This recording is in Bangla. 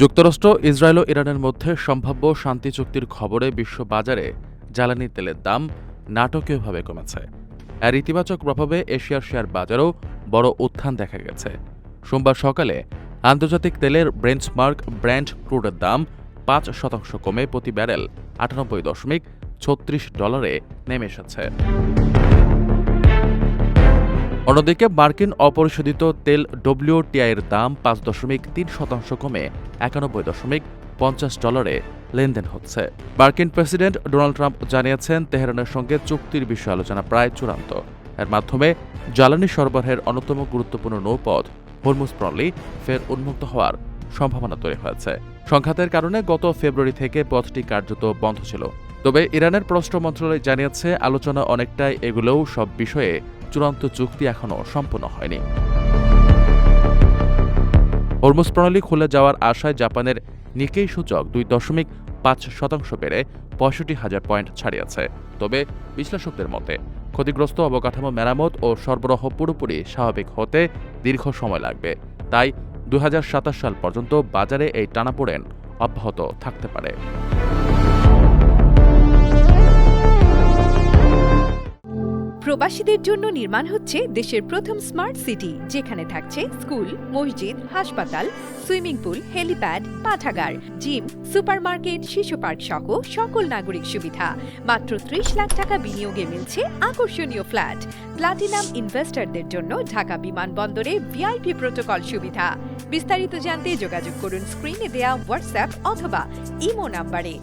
যুক্তরাষ্ট্র, ইসরায়েল ও ইরানের মধ্যে সম্ভাব্য শান্তি চুক্তির খবরে বিশ্ববাজারে জ্বালানি তেলের দাম নাটকীয়ভাবে কমেছে। এর ইতিবাচক প্রভাবে এশিয়ার শেয়ার বাজারেও বড় উত্থান দেখা গেছে। সোমবার সকালে আন্তর্জাতিক তেলের বেঞ্চমার্ক ব্র্যান্ড ক্রুডের দাম ৫% কমে প্রতি ব্যারেল $৯৮.৩৬ নেমে এসেছে। অন্যদিকে মার্কিন অপরিশোধিত তেল ডব্লিউটিআইয়ের দাম ৫.৩% কমে $৯১.৫০ লেনদেন হচ্ছে। মার্কিন প্রেসিডেন্ট ডোনাল্ড ট্রাম্প জানিয়েছেন, তেহরানের সঙ্গে চুক্তির বিষয়ে আলোচনা প্রায় চূড়ান্ত। এর মাধ্যমে জ্বালানি সরবরাহের অন্যতম গুরুত্বপূর্ণ নৌপথ হরমুজ প্রণালী ফের উন্মুক্ত হওয়ার সম্ভাবনা তৈরি হয়েছে। সংঘাতের কারণে গত ফেব্রুয়ারি থেকে পথটি কার্যত বন্ধ ছিল। তবে ইরানের পররাষ্ট্র মন্ত্রণালয় জানিয়েছে, আলোচনা অনেকটাই এগুলোও সব বিষয়ে চূড়ান্ত চুক্তি এখনও সম্পন্ন হয়নি। হরমুজ প্রণালী খুলে যাওয়ার আশায় জাপানের নিকেই সূচক 2.5% বেড়ে ৬৫,০০০ পয়েন্ট ছাড়িয়েছে। তবে বিশ্লেষকদের মতে ক্ষতিগ্রস্ত অবকাঠামো মেরামত ও সরবরাহ পুরোপুরি স্বাভাবিক হতে দীর্ঘ সময় লাগবে। তাই ২০২৭ সাল পর্যন্ত বাজারে এই টানাপোড়েন অব্যাহত থাকতে পারে। প্রবাসীদের জন্য নির্মাণ হচ্ছে দেশের প্রথম স্মার্ট সিটি, যেখানে থাকছে স্কুল, মসজিদ, হাসপাতাল, সুইমিং পুল, হেলিপ্যাড, পাঠাগার, জিম, সুপারমার্কেট, শিশু পার্ক সহ সকল নাগরিক সুবিধা। মাত্র ৩০ লাখ টাকা বিনিয়োগে মিলছে আকর্ষণীয় ফ্ল্যাট। প্লাটিনাম ইনভেস্টরদের জন্য ঢাকা বিমানবন্দরে ভিআইপি প্রোটোকল সুবিধা। বিস্তারিত জানতে যোগাযোগ করুন স্ক্রিনে দেয়া হোয়াটসঅ্যাপ অথবা ইমো নাম্বারে।